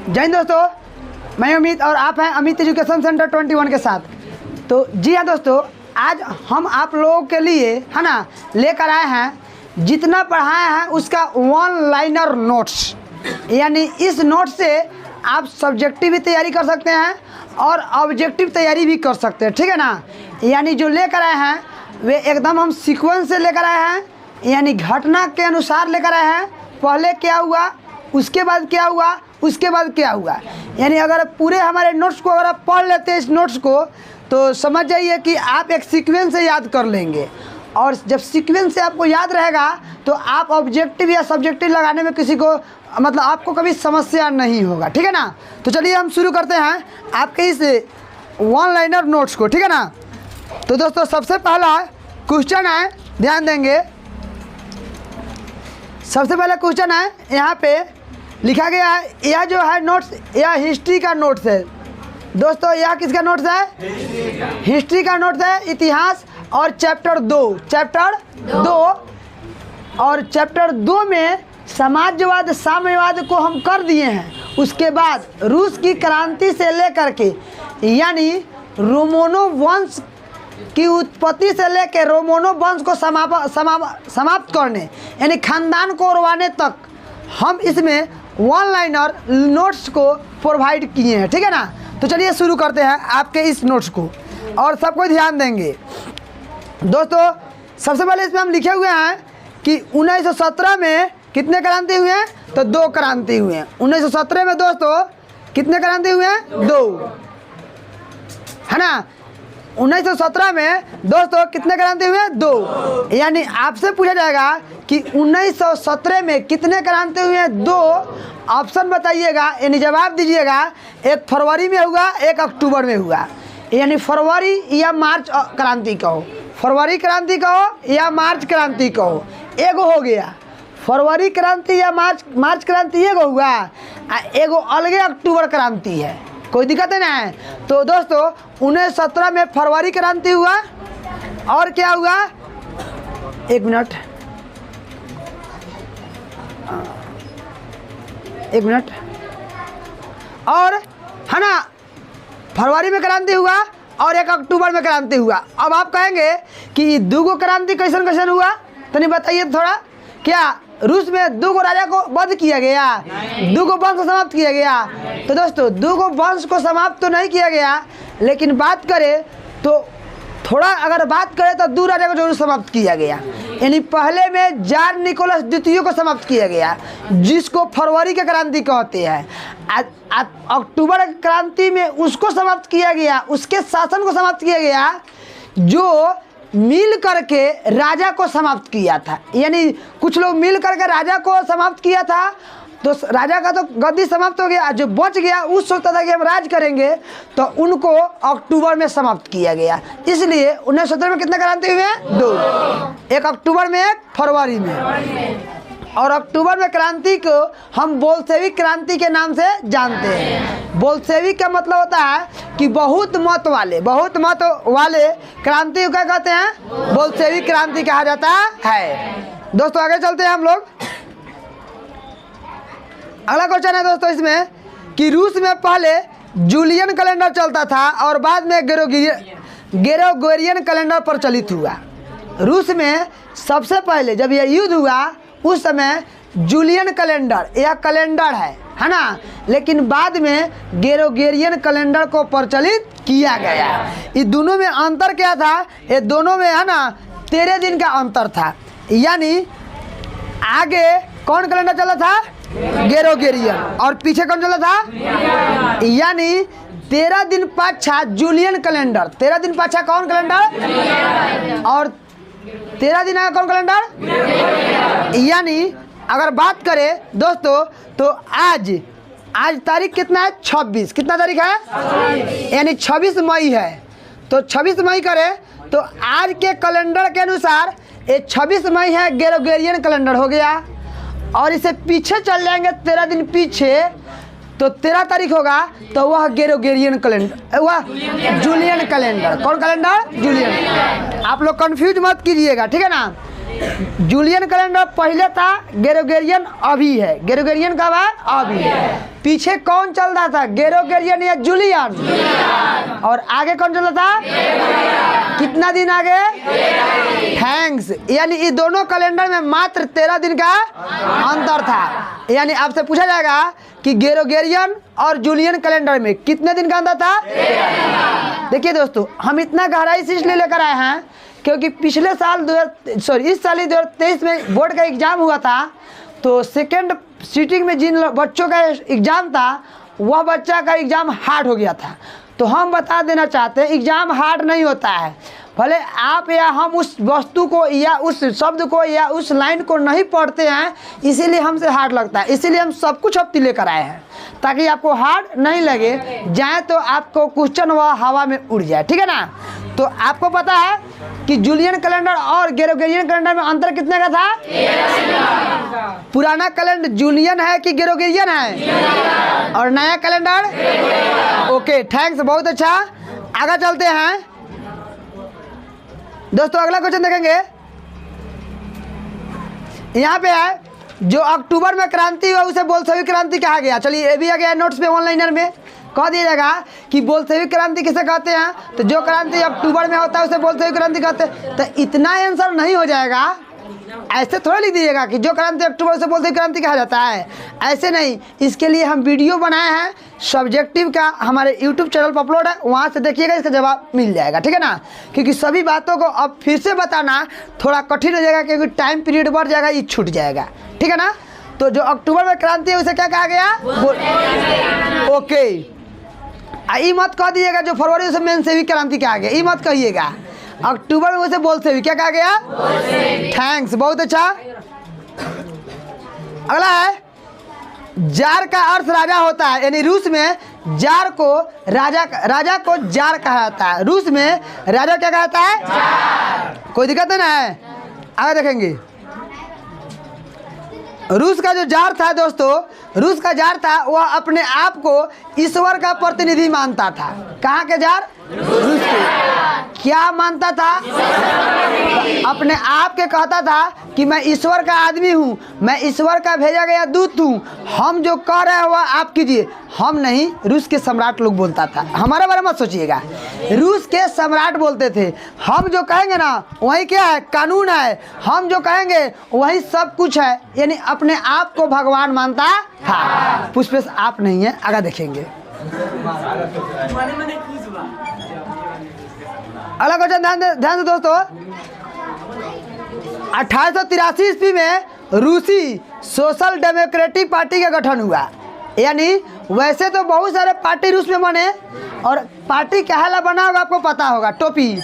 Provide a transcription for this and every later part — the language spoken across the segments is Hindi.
जय हिंद दोस्तों, मैं अमित और आप हैं अमित एजुकेशन सेंटर 21 के साथ। तो जी हाँ दोस्तों, आज हम आप लोगों के लिए है ना लेकर आए हैं जितना पढ़ाए हैं उसका वन लाइनर नोट्स। यानी इस नोट से आप सब्जेक्टिव भी तैयारी कर सकते हैं और ऑब्जेक्टिव तैयारी भी कर सकते हैं, ठीक है ना। यानी जो लेकर आए हैं वे एकदम हम सीक्वेंस से लेकर आए हैं, यानी घटना के अनुसार लेकर आए हैं। पहले क्या हुआ, उसके बाद क्या हुआ, उसके बाद क्या हुआ। यानी अगर पूरे हमारे नोट्स को अगर आप पढ़ लेते हैं इस नोट्स को तो समझ जाइए कि आप एक सीक्वेंस से याद कर लेंगे। और जब सीक्वेंस से आपको याद रहेगा तो आप ऑब्जेक्टिव या सब्जेक्टिव लगाने में किसी को मतलब आपको कभी समस्या नहीं होगा, ठीक है ना। तो चलिए हम शुरू करते हैं आपके इस वन लाइनर नोट्स को, ठीक है ना। तो दोस्तों सबसे पहला क्वेश्चन है, ध्यान देंगे। सबसे पहला क्वेश्चन है, यहाँ पे लिखा गया है, यह जो है नोट्स यह हिस्ट्री का नोट्स है। दोस्तों यह किसका नोट्स है? हिस्ट्री का नोट्स है, इतिहास। और चैप्टर 2 और चैप्टर 2 में समाजवाद साम्यवाद को हम कर दिए हैं। उसके बाद रूस की क्रांति से लेकर के यानी रोमनो वंश की उत्पत्ति से लेकर रोमनो वंश को समाप्त करने यानी खानदान को उड़वाने तक हम इसमें वन लाइनर नोट्स को प्रोवाइड किए हैं, ठीक है ना। तो चलिए शुरू करते हैं आपके इस नोट्स को और सबको ध्यान देंगे। दोस्तों सबसे पहले इसमें हम लिखे हुए हैं कि 1917 में कितने क्रांति हुए हैं? तो 2 क्रांति हुए हैं। 1917 में दोस्तों कितने क्रांति हुए हैं? 2, है ना। 1917 में दोस्तों कितने क्रांति हुए? 2। यानी आपसे पूछा जाएगा कि 1917 में कितने क्रांति हुए हैं? 2। ऑप्शन बताइएगा, यानी जवाब दीजिएगा। 1 फरवरी में हुआ, 1 अक्टूबर में हुआ। यानी फरवरी या मार्च क्रांति कहो, फरवरी क्रांति कहो या मार्च क्रांति कहो, एगो हो गया। फरवरी क्रांति या मार्च क्रांति एगो हुआ, एगो अलगे अक्टूबर क्रांति है। कोई दिक्कत है ना। तो दोस्तों 1917 में फरवरी क्रांति हुआ और क्या हुआ, 1 मिनट और है ना, फरवरी में क्रांति हुआ और 1 अक्टूबर में क्रांति हुआ। अब आप कहेंगे कि 2 क्रांति कैसन कैसन हुआ, तो नहीं बताइए थोड़ा। क्या रूस में 2 राजा को वध किया गया, 2 वंश को समाप्त किया गया? तो दोस्तों 2 वंश को समाप्त तो नहीं किया गया, लेकिन बात करें तो थोड़ा अगर बात करें तो 2 राजा को जरूर समाप्त किया गया। यानी पहले में जार निकोलस द्वितीय को समाप्त किया गया, जिसको फरवरी के क्रांति कहते हैं। अक्टूबर क्रांति में उसको समाप्त किया गया, उसके शासन को समाप्त किया गया जो मिल करके राजा को समाप्त किया था। यानी कुछ लोग मिल करके राजा को समाप्त किया था, तो राजा का तो गद्दी समाप्त हो गया। जो बच गया उस सोचता था कि हम राज करेंगे, तो उनको अक्टूबर में समाप्त किया गया। इसलिए 1917 में कितने क्रांति हुए हैं? 2, 1 अक्टूबर में, 1 फरवरी में। और अक्टूबर में क्रांति को हम बोल्शेविक क्रांति के नाम से जानते हैं। बोल्शेविक का मतलब होता है कि बहुत मत वाले क्रांति को क्या कहते हैं? बोल्शेविक क्रांति कहा जाता है। दोस्तों आगे चलते हैं हम लोग। अगला क्वेश्चन है दोस्तों इसमें कि रूस में पहले जूलियन कैलेंडर चलता था और बाद में ग्रेगोरियन कैलेंडर प्रचलित हुआ। रूस में सबसे पहले जब यह युद्ध हुआ उस समय जूलियन कैलेंडर यह कैलेंडर है ना, लेकिन बाद में ग्रेगोरियन कैलेंडर को प्रचलित किया गया। ये दोनों में अंतर क्या था? ये दोनों में है ना 13 दिन का अंतर था। यानी आगे कौन कैलेंडर चला था? ग्रेगोरियन। और पीछे कौन चला था? यानी 13 दिन पाछा जूलियन कैलेंडर, 13 दिन पाछा कौन कैलेंडर और 13 दिन आगे कौन कैलेंडर? यानी अगर बात करें दोस्तों तो आज तारीख कितना है? 26। कितना तारीख है? यानी 26 मई है। तो 26 मई करें तो आज के कैलेंडर के अनुसार ये 26 मई है, ग्रेगोरियन कैलेंडर हो गया। और इसे पीछे चल जाएंगे 13 दिन पीछे तो 13 तारीख होगा, तो वह ग्रेगोरियन कैलेंडर, वह जूलियन कैलेंडर। कौन कैलेंडर? जूलियन। आप लोग कंफ्यूज मत कीजिएगा, ठीक है ना। जूलियन कैलेंडर पहले था, ग्रेगोरियन अभी है। ग्रेगोरियन कब है? अभी है। पीछे कौन चल रहा था, ग्रेगोरियन या जूलियन? और आगे कौन चल रहा था? कितना दिन आगे? थैंक्स। यानी ये दोनों कैलेंडर में मात्र 13 दिन का अंतर था। यानी आपसे पूछा जाएगा कि ग्रेगोरियन और जूलियन कैलेंडर में कितने दिन का अंतर था? देखिए दोस्तों, हम इतना गहराई से इसलिए लेकर आए हैं क्योंकि पिछले साल इस साल 2023 में बोर्ड का एग्ज़ाम हुआ था, तो सेकेंड सीटिंग में जिन बच्चों का एग्ज़ाम था वह बच्चा का एग्ज़ाम हार्ड हो गया था। तो हम बता देना चाहते हैं एग्ज़ाम हार्ड नहीं होता है। भले आप या हम उस वस्तु को या उस शब्द को या उस लाइन को नहीं पढ़ते हैं, इसीलिए हमसे हार्ड लगता है। इसीलिए हम सब कुछ अब लेकर आए हैं ताकि आपको हार्ड नहीं लगे, जाए तो आपको क्वेश्चन वह हवा में उड़ जाए। ठीक है ना? तो आपको पता है कि जूलियन कैलेंडर और ग्रेगोरियन कैलेंडर में अंतर कितने का था? पुराना कैलेंडर जूलियन है कि ग्रेगोरियन है? और नया कैलेंडर? ओके, थैंक्स, बहुत अच्छा। आगे चलते हैं दोस्तों, अगला क्वेश्चन देखेंगे। यहाँ पे है जो अक्टूबर में क्रांति हुआ उसे बोल्शेविक क्रांति कहा गया। चलिए ये भी आ गया नोट्स पे ऑनलाइनर में कह दिया जाएगा कि बोल्शेविक क्रांति किसे कहते हैं। तो जो क्रांति अक्टूबर में होता है उसे बोल्शेविक क्रांति कहते हैं। तो इतना आंसर नहीं हो जाएगा, ऐसे थोड़ा लिख दीजिएगा कि जो क्रांति अक्टूबर से बोल्शेविक क्रांति कहा जाता है, ऐसे नहीं। इसके लिए हम वीडियो बनाए हैं सब्जेक्टिव का, हमारे यूट्यूब चैनल पर अपलोड है, वहाँ से देखिएगा, इसका जवाब मिल जाएगा। ठीक है ना? क्योंकि सभी बातों को अब फिर से बताना थोड़ा कठिन हो जाएगा क्योंकि टाइम पीरियड बढ़ जाएगा, ये छूट जाएगा। ठीक है ना? तो जो अक्टूबर में क्रांति है उसे क्या कहा गया? ओके, ये मत कह दीजिएगा जो फरवरी से मेंशेविक क्रांति कहा गया, ये मत कहिएगा। अक्टूबर में उसे बोल्शेविक क्या कहा गया? थैंक्स, बहुत अच्छा। अगला है जार का अर्थ राजा होता है। यानी रूस में जार को राजा को जार कहा जाता है। रूस में राजा क्या कहता है? कोई दिक्कत नहीं है, आगे देखेंगे। रूस का जो जार था दोस्तों, रूस का जार था वह अपने आप को ईश्वर का प्रतिनिधि मानता था। कहाँ के जार? रूस के। क्या मानता था? अपने आप के कहता था कि मैं ईश्वर का आदमी हूँ, मैं ईश्वर का भेजा गया दूत हूँ, हम जो कह रहे हैं वह आप कीजिए। हम नहीं, रूस के सम्राट लोग बोलता था। हमारे बारे में मत सोचिएगा, रूस के सम्राट बोलते थे। हम जो कहेंगे ना वही क्या है? कानून है। हम जो कहेंगे वही सब कुछ है। यानी अपने आप को भगवान मानता था। पुष्पेश आप नहीं है, आगे देखेंगे। अगला क्वेश्चन ध्यान से दोस्तों। 1883 ईस्वी में रूसी सोशल डेमोक्रेटिक पार्टी का गठन हुआ। यानी वैसे तो बहुत सारे पार्टी रूस में बने, और पार्टी कहला बना होगा आपको पता होगा, टोपी।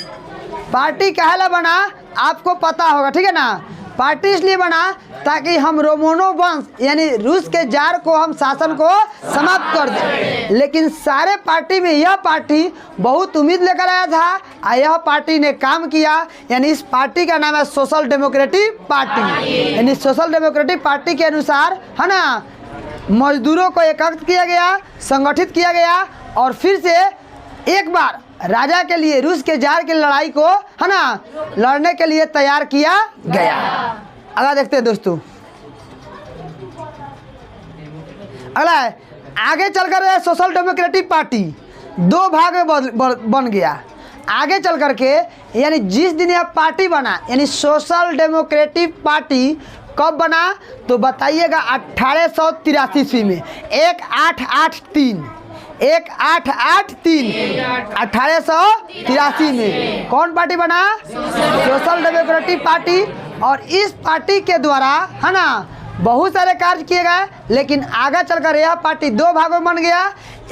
पार्टी कहला बना आपको पता होगा। ठीक है ना? पार्टी इसलिए बना ताकि हम रोमानो वंश यानी रूस के जार को, हम शासन को समाप्त कर दें। लेकिन सारे पार्टी में यह पार्टी बहुत उम्मीद लेकर आया था और यह पार्टी ने काम किया। यानी इस पार्टी का नाम है सोशल डेमोक्रेटिक पार्टी। यानी सोशल डेमोक्रेटिक पार्टी के अनुसार है ना, मजदूरों को एकत्रित किया गया, संगठित किया गया और फिर से एक बार राजा के लिए, रूस के जार की लड़ाई को है ना लड़ने के लिए तैयार किया गया। अगला देखते हैं दोस्तों। अगला है आगे चलकर सोशल डेमोक्रेटिक पार्टी दो भाग में बन गया। आगे चल करके यानी जिस दिन यह पार्टी बना, यानी सोशल डेमोक्रेटिक पार्टी कब बना तो बताइएगा 1883 ईस्वी में। 1883 1883 में कौन पार्टी बना? Social democratic party. और इस पार्टी के द्वारा है ना बहुत सारे कार्य किए गए। लेकिन आगे चलकर यह पार्टी दो भागों में बन गया,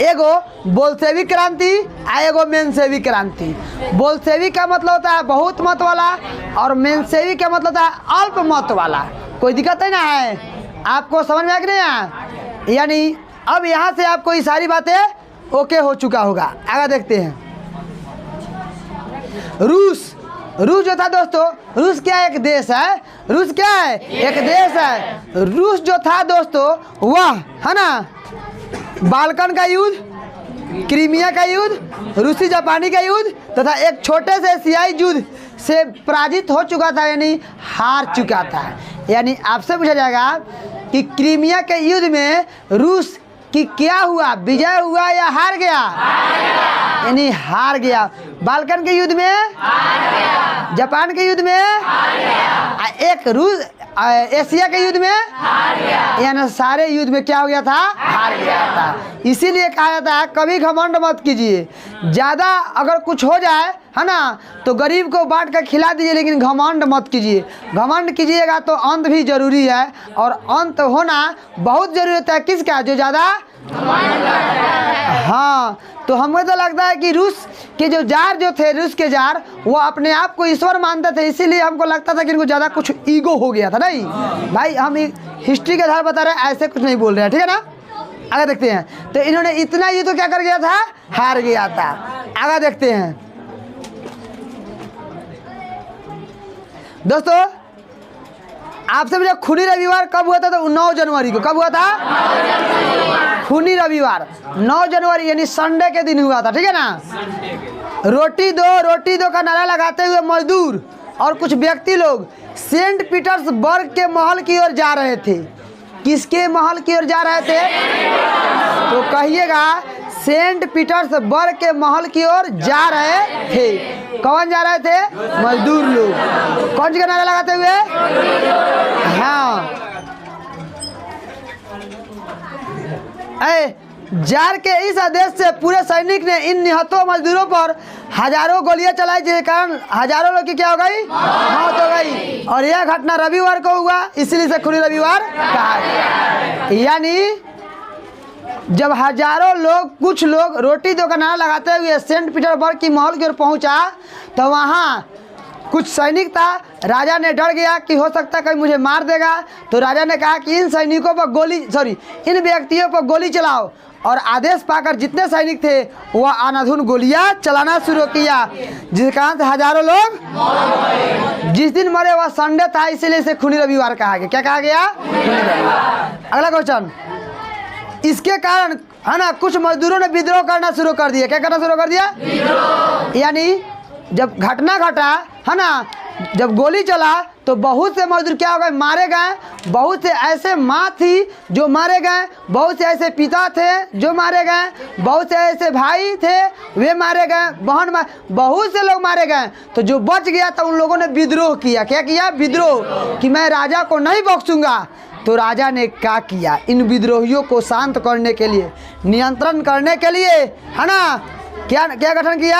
एगो बोल्शेविक क्रांति और एगो मेंशेविक क्रांति। बोल्शेविक का मतलब होता है बहुत मत वाला और मेंशेविक का मतलब होता है अल्प मत वाला। कोई दिक्कत है ना? है आपको समझ में आ गया नहीं? यानी अब यहाँ से आपको ये सारी बातें ओके हो चुका होगा। आगे देखते हैं। रूस जो था दोस्तों, रूस क्या एक देश है? रूस क्या है? एक देश है। रूस जो था दोस्तों वह है ना बाल्कन का युद्ध, क्रीमिया का युद्ध, रूसी जापानी का युद्ध तथा एक छोटे से एशियाई युद्ध से पराजित हो चुका था, यानी हार चुका था। यानी आपसे पूछा जाएगा कि क्रीमिया के युद्ध में रूस कि क्या हुआ, विजय हुआ या हार गया? यानी हार गया। बाल्कन के युद्ध में हार गया। जापान के युद्ध में हार गया। एक रूस एशिया के युद्ध में हार गया। यानी सारे युद्ध में क्या हो गया था? हार गया था। इसीलिए कहा जाता है कभी घमंड मत कीजिए। ज़्यादा अगर कुछ हो जाए है ना तो गरीब को बांट कर खिला दीजिए, लेकिन घमंड मत कीजिए। घमंड कीजिएगा तो अंत भी जरूरी है, और अंत होना बहुत ज़रूरत है किसका? जो ज़्यादा हाँ। तो हमें तो लगता है कि रूस के जो जार जो थे, रूस के जार, वो अपने आप को ईश्वर मानते थे, इसीलिए हमको लगता था कि इनको ज़्यादा कुछ ईगो हो गया था। नहीं भाई, हम हिस्ट्री के आधार बता रहे हैं, ऐसे कुछ नहीं बोल रहे हैं, ठीक है ना। आगे देखते हैं। तो इन्होंने इतना ही तो क्या कर गया था? हार गया था। आगे देखते हैं दोस्तों। आपसे मुझे खूनी रविवार कब हुआ था? तो 9 जनवरी को। कब हुआ था? खूनी रविवार 9 जनवरी, यानी संडे के दिन हुआ था, ठीक है ना। रोटी दो का नारा लगाते हुए मजदूर और कुछ व्यक्ति लोग सेंट पीटर्सबर्ग के महल की ओर जा रहे थे। किसके महल की ओर जा रहे थे? तो कहिएगा सेंट पीटर्सबर्ग के महल की ओर जा रहे थे। कौन जा रहे थे? मजदूर लोग। कौन सी का नारा लगाते हुए? हाँ। जार के इस आदेश से पूरे सैनिक ने इन निहत्थों मजदूरों पर हजारों गोलियां चलाई, जिसके कारण हजारों लोग की क्या हो गई? मौत हो गई। और यह घटना रविवार को हुआ, इसीलिए से खूनी रविवार कहा गया। यानी जब हजारों लोग, कुछ लोग रोटी दो का नारा लगाते हुए सेंट पीटर्सबर्ग की महल की ओर पहुंचा, तो वहाँ कुछ सैनिक था। राजा ने डर गया कि हो सकता है कोई मुझे मार देगा, तो राजा ने कहा कि इन सैनिकों पर इन व्यक्तियों पर गोली चलाओ। और आदेश पाकर जितने सैनिक थे वह आनाधुन गोलियां चलाना शुरू किया, जिस कारण से हजारों लोग जिस दिन मरे वह संडे था, इसीलिए इसे खूनी रविवार कहा गया। क्या कहा गया? खूनी रविवार। अगला क्वेश्चन। इसके कारण है ना कुछ मजदूरों ने विद्रोह करना शुरू कर दिया। क्या करना शुरू कर दिया? यानी जब घटना घटा है ना, जब गोली चला तो बहुत से मजदूर क्या हो गए? मारे गए। बहुत से ऐसे माँ थी जो मारे गए, बहुत से ऐसे पिता थे जो मारे गए, बहुत से ऐसे भाई थे वे मारे गए, बहुत से लोग मारे गए। तो जो बच गया था उन लोगों ने विद्रोह किया। क्या किया? विद्रोह, कि मैं राजा को नहीं बख्शूंगा। तो राजा ने क्या किया? इन विद्रोहियों को शांत करने के लिए, नियंत्रण करने के लिए है ना क्या गठन किया?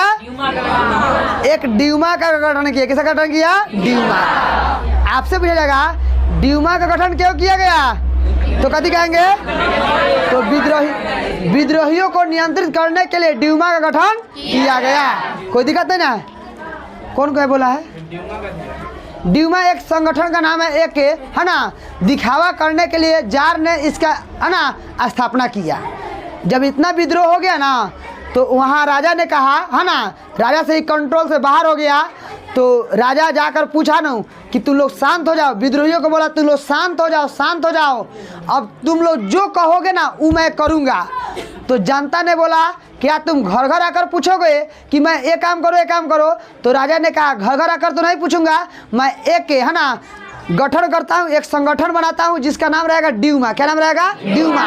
एक ड्यूमा का गठन किया। किसका गठन किया? ड्यूमा। आपसे पूछा जाएगा ड्यूमा का गठन क्यों किया गया? तो कथी कहेंगे? तो विद्रोहियों को नियंत्रित करने के लिए ड्यूमा का गठन किया गया। कोई दिक्कत नहीं ना? कौन कहे बोला है? ड्यूमा एक संगठन का नाम है, एक है ना, दिखावा करने के लिए जार ने इसका है ना स्थापना किया। जब इतना विद्रोह हो गया ना, तो वहाँ राजा ने कहा है ना, राजा से ही कंट्रोल से बाहर हो गया। तो राजा जाकर पूछा ना कि तुम लोग शांत हो जाओ। विद्रोहियों को बोला तुम लोग शांत हो जाओ, शांत हो जाओ, अब तुम लोग जो कहोगे ना वो मैं करूँगा। तो जनता ने बोला क्या तुम घर घर आकर पूछोगे कि मैं एक काम करो, एक काम करो? तो राजा ने कहा घर घर आकर तो नहीं पूछूंगा, मैं एक है ना गठन करता हूँ, एक संगठन बनाता हूँ जिसका नाम रहेगा ड्यूमा। क्या नाम रहेगा? ड्यूमा।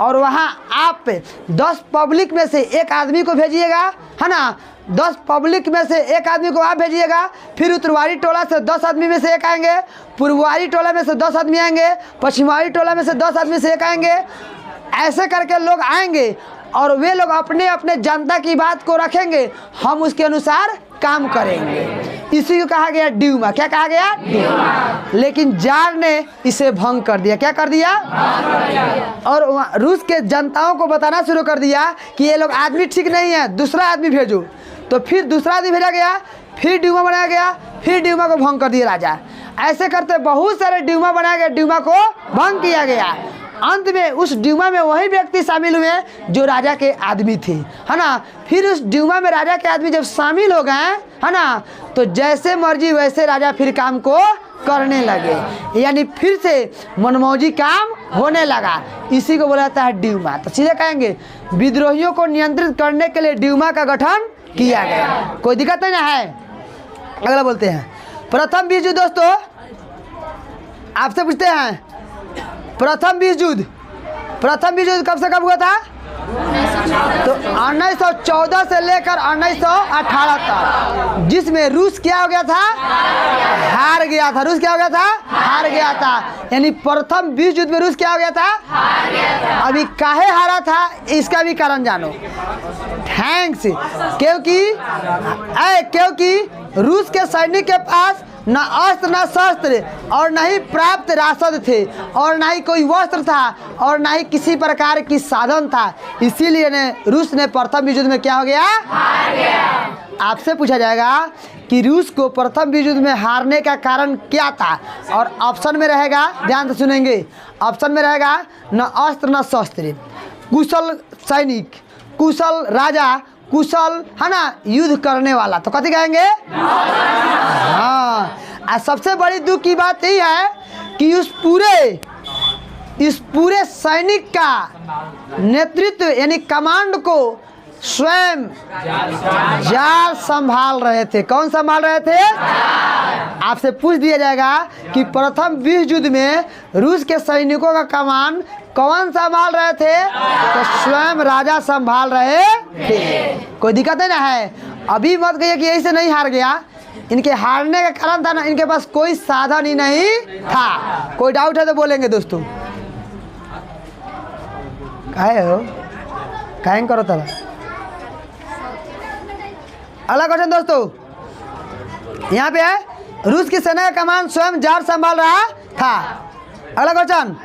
और वहाँ आप 10 पब्लिक में से एक आदमी को भेजिएगा है ना, 10 पब्लिक में से एक आदमी को आप भेजिएगा। फिर उत्तरवारी टोला से 10 आदमी में से एक आएंगे, पूर्ववारी टोला में से 10 आदमी आएंगे, पश्चिमवारी टोला में से 10 आदमी से एक आएंगे। ऐसे करके लोग आएंगे और वे लोग अपने अपने जनता की बात को रखेंगे, हम उसके अनुसार काम करेंगे। इसी को कहा गया ड्यूमा। क्या कहा गया? ड्यूमा। लेकिन जार ने इसे भंग कर दिया। क्या कर दिया? और रूस के जनताओं को बताना शुरू कर दिया कि ये लोग आदमी ठीक नहीं है, दूसरा आदमी भेजो। तो फिर दूसरा आदमी भेजा गया, फिर ड्यूमा बनाया गया, फिर ड्यूमा को भंग कर दिया राजा। ऐसे करते बहुत सारे ड्यूमा बनाया गया, ड्यूमा को भंग किया गया। अंत में उस ड्यूमा में वही व्यक्ति शामिल हुए जो राजा के आदमी थे, है ना। फिर उस ड्यूमा में राजा के आदमी जब शामिल हो गए, है ना, तो जैसे मर्जी वैसे राजा फिर काम को करने लगे, यानी फिर से मनमौजी काम होने लगा। इसी को बोला जाता है ड्यूमा। तो सीधे कहेंगे विद्रोहियों को नियंत्रित करने के लिए ड्यूमा का गठन किया गया। कोई दिक्कत नहीं ना है। अगला बोलते हैं प्रथम विश्व युद्ध। दोस्तों आपसे पूछते हैं प्रथम विश्व युद्ध कब से कब हुआ था? तो 1914 से लेकर 1918 तक, जिसमें रूस क्या हो गया था? हार गया था। रूस क्या हो गया था? हार गया था। यानी प्रथम विश्व युद्ध में रूस क्या हो गया था? हार गया था। अभी काहे हारा था इसका भी कारण जानो। थैंक्स। क्योंकि रूस के सैनिक के पास न अस्त्र न शस्त्र और न ही प्राप्त राशद थे और न ही कोई वस्त्र था और न ही किसी प्रकार की साधन था। इसीलिए ने रूस ने प्रथम विश्व युद्ध में क्या हो गया? हार गया। आपसे पूछा जाएगा कि रूस को प्रथम विश्व युद्ध में हारने का कारण क्या था, और ऑप्शन में रहेगा, ध्यान से सुनेंगे, ऑप्शन में रहेगा न अस्त्र न शस्त्र, कुशल सैनिक, कुशल राजा, कुशल, है ना, युद्ध करने वाला। तो कथी कहेंगे? हाँ। सबसे बड़ी दुख की बात यही है कि इस पूरे सैनिक का नेतृत्व यानी कमांड को स्वयं जार संभाल रहे थे। कौन संभाल रहे थे? आपसे पूछ दिया जाएगा कि प्रथम विश्व युद्ध में रूस के सैनिकों का कमान कौन संभाल रहे थे? तो स्वयं राजा संभाल रहे थे। कोई दिक्कत नहीं है। अभी मत कहिए कि यही से नहीं हार गया। इनके हारने का कारण था ना, इनके पास कोई साधन ही नहीं था। कोई डाउट है तो बोलेंगे दोस्तों। काहे हो, काहे करो तब। अगला क्वेश्चन दोस्तों, यहाँ पे है रूस की सेना का कमान स्वयं जार संभाल रहा था। अगला क्वेश्चन,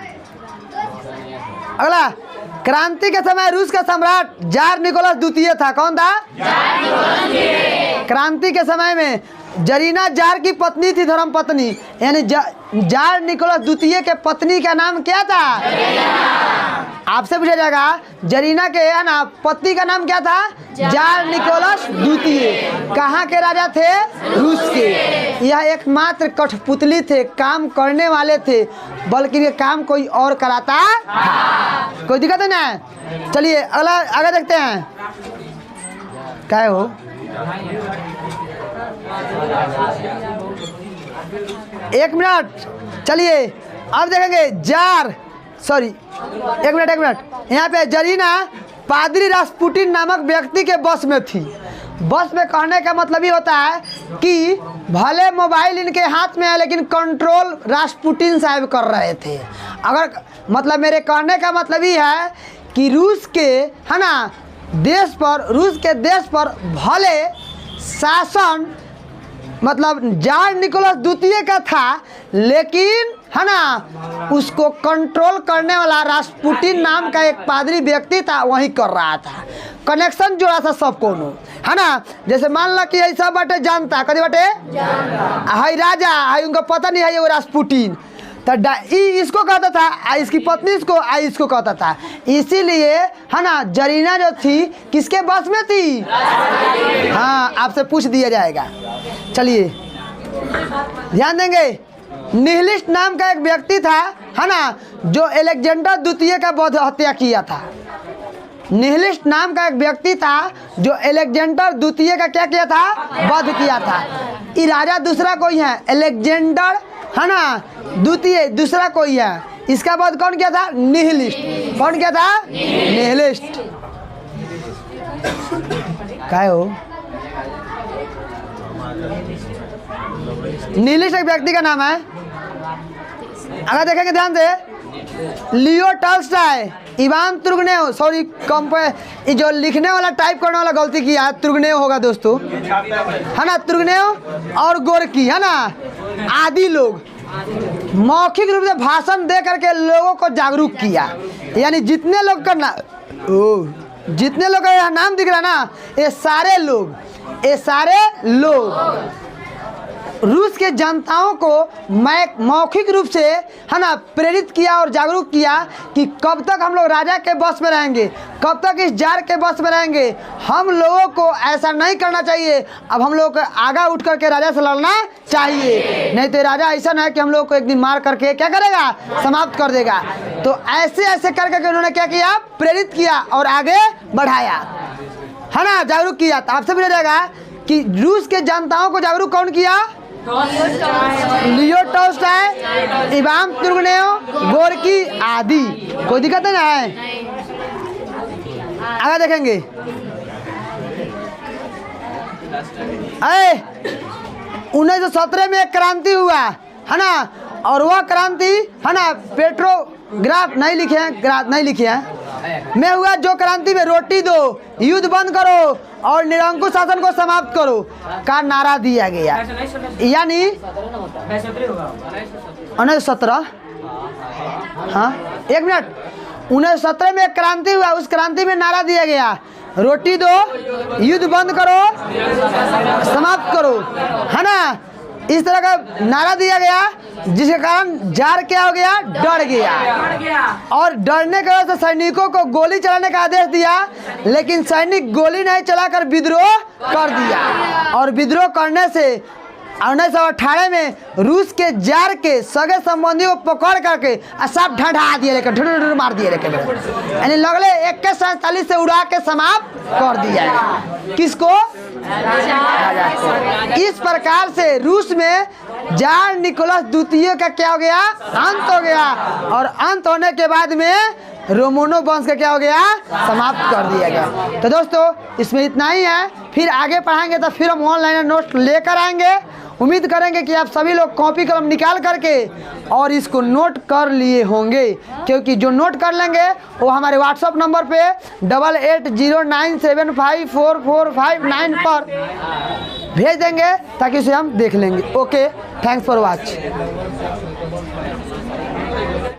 अगला, क्रांति के समय रूस का सम्राट जार निकोलस द्वितीय था। कौन था? क्रांति के समय में जरीना जार की पत्नी थी, धर्म पत्नी, यानी जार निकोलस द्वितीय के पत्नी का नाम क्या था? आपसे पूछा जाएगा जरीना के, है ना, पत्नी का नाम क्या था? जार निकोलस द्वितीय। कहाँ के राजा थे? रूस के। यह एकमात्र कठपुतली थे, काम करने वाले थे, बल्कि ये काम कोई और कराता था। कोई दिक्कत है ना? चलिए अगला आगे देखते हैं। क्या हो, एक मिनट, चलिए अब देखेंगे जार, सॉरी एक मिनट, यहाँ पे जरीना पादरी रास्पुटिन नामक व्यक्ति के बस में थी। बस में कहने का मतलब ये होता है कि भले मोबाइल इनके हाथ में है लेकिन कंट्रोल रास्पुटिन साहब कर रहे थे। अगर मतलब मेरे कहने का मतलब ये है कि रूस के, है ना, देश पर भले शासन मतलब जार निकोलस द्वितीय का था, लेकिन, है ना, उसको कंट्रोल करने वाला रास्पुटिन नाम का एक पादरी व्यक्ति था, वही कर रहा था। कनेक्शन जोड़ा था सबको, है ना। जैसे मान लो कि ऐसा बाटे जानता, कभी बाटे हाई राजा, हाई उनका पता नहीं है वो रास्पुटिन, तो इसको कहता था, इसकी पत्नी इसको कहता था। इसीलिए, है ना, जरीना जो थी किसके बस में थी? हाँ, आपसे पूछ दिया जाएगा। चलिए ध्यान देंगे, निहिलिस्ट नाम का एक व्यक्ति था, है ना, जो अलेक्जेंडर द्वितीय का वध हत्या किया था। निहिलिस्ट नाम का एक व्यक्ति था जो अलेक्जेंडर द्वितीय का क्या किया था? वध किया था। ये राजा दूसरा कोई है, अलेक्जेंडर, है ना, द्वितीय दूसरा कोई है। इसका वध कौन किया था? निहिलिस्ट। कौन किया था? निहिलिस्ट। क्या हो, निहिलिस्ट एक व्यक्ति का नाम है। अगर देखेंगे ध्यान से, Leo Tolstoy, Ivan Turgenev, sorry जो लिखने वाला टाइप करने वाला गलती किया है, तुर्गनेव होगा दोस्तों, है ना, तुर्गनेव और गोरकी, है ना, आदि लोग मौखिक रूप से भाषण दे करके लोगों को जागरूक किया। यानी जितने लोग का जितने लोग का यह नाम दिख रहा है ना, ये सारे लोग रूस के जनताओं को मौखिक रूप से है ना प्रेरित किया और जागरूक किया कि कब तक हम लोग राजा के बस में रहेंगे, कब तक इस जार के बस में रहेंगे। हम लोगों को ऐसा नहीं करना चाहिए। अब हम लोग को आगा उठ करके राजा से लड़ना चाहिए, नहीं तो राजा ऐसा है कि हम लोग को एक दिन मार करके क्या करेगा, समाप्त कर देगा। तो ऐसे ऐसे करके उन्होंने क्या किया, प्रेरित किया और आगे बढ़ाया, है ना, जागरूक किया। तो आपसे पूछा जाएगा कि रूस के जनताओं को जागरूक कौन किया? Leo Tolstoy, Ivan Turgenev, Gorky आदि। कोई दिक्कत नहीं है, आगे देखेंगे। 1917 में एक क्रांति हुआ, है ना, और वह क्रांति है ना पेट्रोग्राफ नहीं लिखे हैं, ग्राफ नहीं लिखे हैं में हुआ, जो क्रांति में रोटी दो, युद्ध बंद करो और निरंकुश शासन को समाप्त करो का नारा दिया गया। यानी 1917, हाँ एक मिनट, 1917 में एक क्रांति हुआ, उस क्रांति में नारा दिया गया रोटी दो, युद्ध बंद करो, समाप्त करो, है ना। इस तरह का नारा दिया गया, जिसके कारण जार क्या हो गया, डर गया और डरने के वजह से सैनिकों को गोली चलाने का आदेश दिया, लेकिन सैनिक गोली नहीं चलाकर विद्रोह कर दिया। और विद्रोह करने से 1918 में रूस के जार के सगे संबंधियों को पकड़ करके सब ढंढा दिए, लेकर ढूंढ मार दिए, लेकर यानी लगले 41 से उड़ा के समाप्त कर दिया। किसको? इस प्रकार से रूस में जार निकोलस द्वितीय का क्या हो गया, अंत हो गया। और अंत होने के बाद में रोमानोव वंश का क्या हो गया, समाप्त कर दिया गया। तो दोस्तों इसमें इतना ही है, फिर आगे पढ़ाएंगे तो फिर हम ऑनलाइन नोट लेकर आएंगे। उम्मीद करेंगे कि आप सभी लोग कॉपी कलम निकाल करके और इसको नोट कर लिए होंगे, क्योंकि जो नोट कर लेंगे वो हमारे व्हाट्सएप नंबर पे 8809754459 पर भेज देंगे, ताकि उसे हम देख लेंगे। Okay, thanks for watch.